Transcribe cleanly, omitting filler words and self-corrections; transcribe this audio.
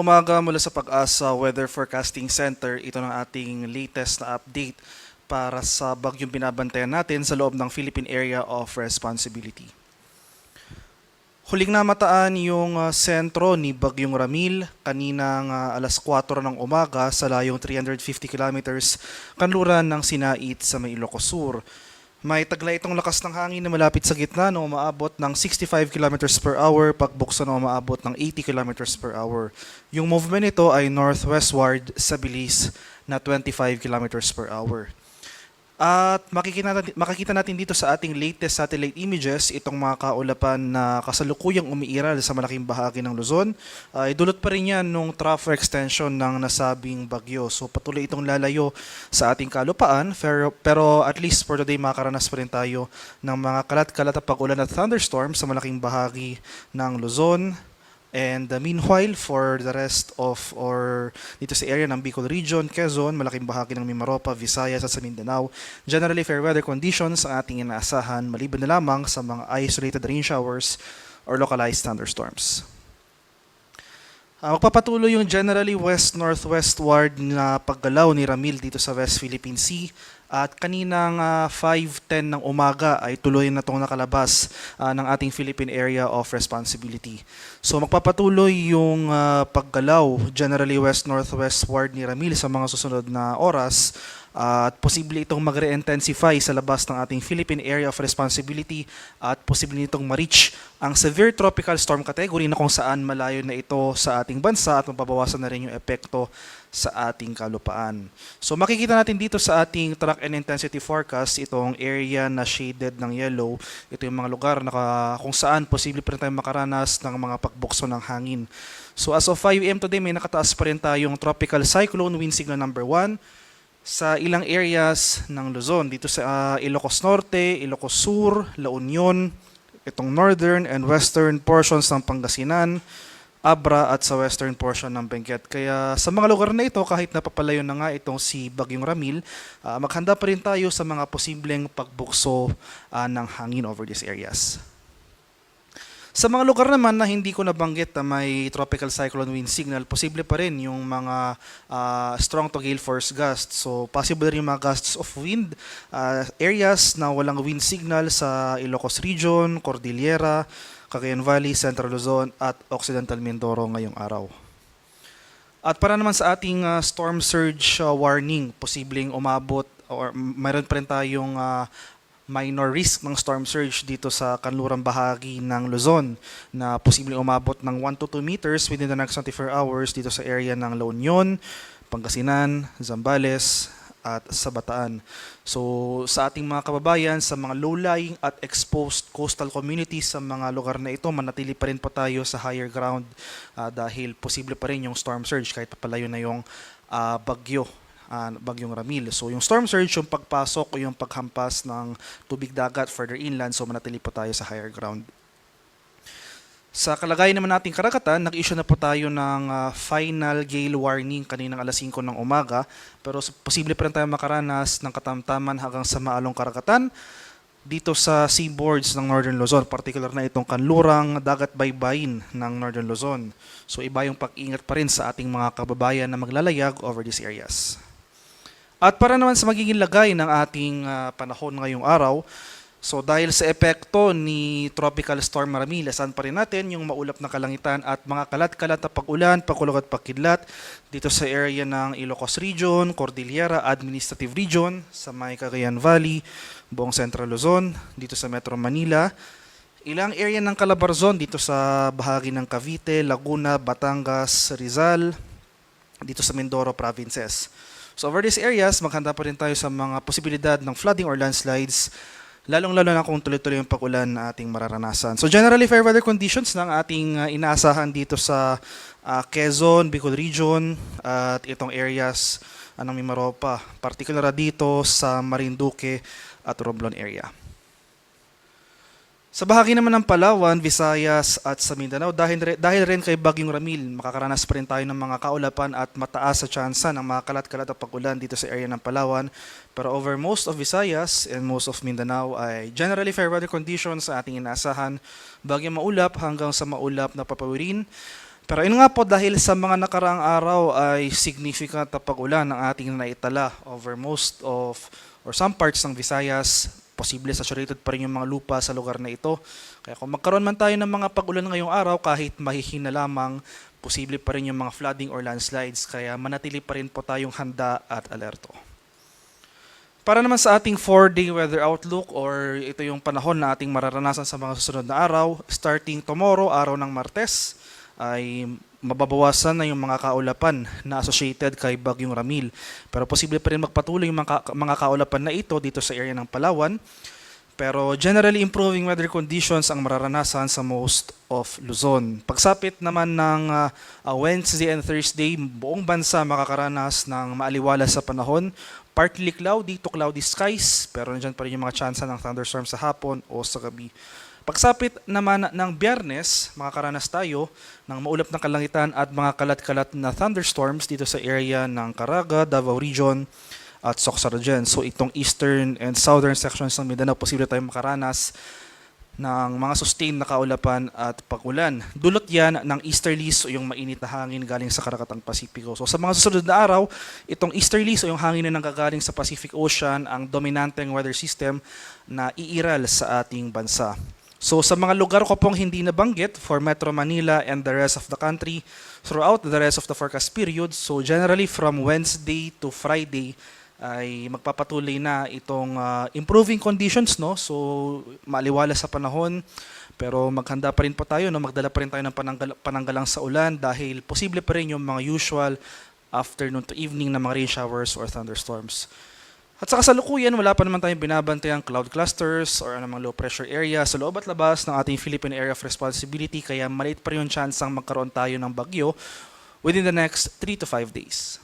umaga mula sa Pag-asa Weather Forecasting Center. Ito ng ating latest na update para sa bagyong binabantayan natin sa loob ng Philippine Area of Responsibility. Huling namataan yung sentro ni Bagyong Ramil kaninang alas 4 ng umaga sa layong 350 kilometers kanluran ng Sinait sa may Ilocos Sur. May taglay itong lakas ng hangin na malapit sa gitna na umaabot ng 65 km per hour, pagbukso na umaabot ng 80 km per hour. Yung movement nito ay northwestward sa bilis na 25 km per hour. At makikita natin dito sa ating latest satellite images itong mga kaulapan na kasalukuyang umiiral sa malaking bahagi ng Luzon. Dulot pa rin yan nung trough extension ng nasabing bagyo. So patuloy itong lalayo sa ating kalupaan, pero at least for today makakaranas pa rin tayo ng mga kalat-kalat na pag-ulan at thunderstorms sa malaking bahagi ng Luzon. And meanwhile, for the rest of or dito sa area ng Bicol Region, Quezon, malaking bahagi ng Mimaropa, Visayas at sa Mindanao, generally fair weather conditions ang ating inaasahan maliban na lamang sa mga isolated rain showers or localized thunderstorms. Magpapatuloy yung generally west-northwestward na paggalaw ni Ramil dito sa West Philippine Sea. At kaninang 5:10 ng umaga ay tuloy na itong nakalabas ng ating Philippine Area of Responsibility. So magpapatuloy yung paggalaw generally west-northwestward ni Ramil sa mga susunod na oras at posible itong mag-re-intensify sa labas ng ating Philippine Area of Responsibility at posible nitong ma-reach ang severe tropical storm category na kung saan malayo na ito sa ating bansa at mababawasan na rin yung epekto sa ating kalupaan. So makikita natin dito sa ating track and intensity forecast itong area na shaded ng yellow. Ito yung mga lugar na kung saan posible pa rin tayong makaranas ng mga pagbukso ng hangin. So as of 5 AM today may nakataas pa rin tayong tropical cyclone wind signal number 1 sa ilang areas ng Luzon. Dito sa Ilocos Norte, Ilocos Sur, La Union, itong northern and western portions ng Pangasinan, Abra at sa western portion ng Benguet. Kaya sa mga lugar na ito, kahit napapalayo na nga itong si Bagyong Ramil, maghanda pa rin tayo sa mga posibleng pagbukso ng hangin over these areas. Sa mga lugar naman na hindi ko nabanggit na may tropical cyclone wind signal, posible pa rin yung mga strong to gale force gusts. So possible rin yung mga gusts of wind areas na walang wind signal sa Ilocos Region, Cordillera, Cagayan Valley, Central Luzon at Occidental Mindoro ngayong araw. At para naman sa ating storm surge warning, posibleng umabot or mayroon pa rin tayong minor risk ng storm surge dito sa kanlurang bahagi ng Luzon na posibleng umabot ng 1 to 2 meters within the next 24 hours dito sa area ng La Union, Pangasinan, Zambales at sa Bataan. So sa ating mga kababayan sa mga low-lying at exposed coastal communities sa mga lugar na ito, manatili pa rin po tayo sa higher ground dahil posible pa rin yung storm surge kahit papalayo na yung Bagyong Ramil. So yung storm surge, yung pagpasok o yung paghampas ng tubig dagat further inland, so manatili po tayo sa higher ground. Sa kalagayan naman nating karagatan, nag-issue na po tayo ng final gale warning kaninang alas 5 ng umaga, pero posible pa rin tayo makaranas ng katamtaman hanggang sa maalong karagatan dito sa seaboards ng Northern Luzon, particular na itong kanlurang dagat baybayin ng Northern Luzon. So iba yung pag-ingat pa rin sa ating mga kababayan na maglalayag over these areas. At para naman sa magiging lagay ng ating panahon ngayong araw, so dahil sa epekto ni Tropical Storm Ramil, asan pa rin natin yung maulap na kalangitan at mga kalat-kalat na pag-ulan, pagkulog at pagkidlat dito sa area ng Ilocos Region, Cordillera Administrative Region, sa may Cagayan Valley, buong Central Luzon, dito sa Metro Manila, ilang area ng Calabarzon dito sa bahagi ng Cavite, Laguna, Batangas, Rizal, dito sa Mindoro provinces. So over these areas, maghanda pa rin tayo sa mga posibilidad ng flooding or landslides, lalong-lalo na kung tuloy-tuloy yung pag-ulan na ating mararanasan. So generally fair weather conditions ng ating inaasahan dito sa Quezon, Bicol Region at itong areas ng Mimaropa, particular dito sa Marinduque at Romblon area. Sa bahagi naman ng Palawan, Visayas at sa Mindanao, dahil rin kay Bagyong Ramil, makakaranas pa rin tayo ng mga kaulapan at mataas sa tsansa ng mga kalat-kalat na pag-ulan dito sa area ng Palawan. Pero over most of Visayas and most of Mindanao ay generally fair weather conditions sa ating inaasahan. Bagyong maulap hanggang sa maulap na papawirin. Pero yun nga po, dahil sa mga nakaraang araw ay significant na pag-ulan ang ating naitala over most of or some parts ng Visayas. Posible saturated pa rin yung mga lupa sa lugar na ito. Kaya kung magkaroon man tayo ng mga pag-ulan ngayong araw, kahit mahihina lamang, posible pa rin yung mga flooding or landslides. Kaya manatili pa rin po tayong handa at alerto. Para naman sa ating 4-day weather outlook or ito yung panahon na ating mararanasan sa mga susunod na araw, starting tomorrow, araw ng Martes, ay mababawasan na yung mga kaulapan na associated kay Bagyong Ramil. Pero posible pa rin magpatuloy yung mga kaulapan na ito dito sa area ng Palawan. Pero generally improving weather conditions ang mararanasan sa most of Luzon. Pagsapit naman ng Wednesday and Thursday, buong bansa makakaranas ng maaliwalas sa panahon. Partly cloudy to cloudy skies, pero nandiyan pa rin yung mga tsansa ng thunderstorms sa hapon o sa gabi. Pagsapit naman ng Biyernes, makakaranas tayo ng maulap na kalangitan at mga kalat-kalat na thunderstorms dito sa area ng Caraga, Davao Region at Soxaragen. So itong eastern and southern sections ng Mindanao, posible tayong makaranas ng mga sustained na kaulapan at pag-ulan. Dulot yan ng easterlies o yung mainit na hangin galing sa Karakatang Pasipiko. So sa mga susunod na araw, itong easterlies o yung hangin na nanggagaling sa Pacific Ocean ang dominanteng weather system na iiral sa ating bansa. So sa mga lugar ko pong hindi nabanggit for Metro Manila and the rest of the country throughout the rest of the forecast period, so generally from Wednesday to Friday ay magpapatuloy na itong improving conditions, no? So maaliwalas sa panahon, pero maghanda pa rin po tayo, no? Magdala pa rin tayo ng pananggalang sa ulan dahil posible pa rin yung mga usual afternoon to evening na mga rain showers or thunderstorms. At sa kasalukuyan, wala pa naman tayong binabantayang cloud clusters or anumang low pressure area sa loob at labas ng ating Philippine Area of Responsibility, kaya maliit pa rin yung chance ang magkaroon tayo ng bagyo within the next 3 to 5 days.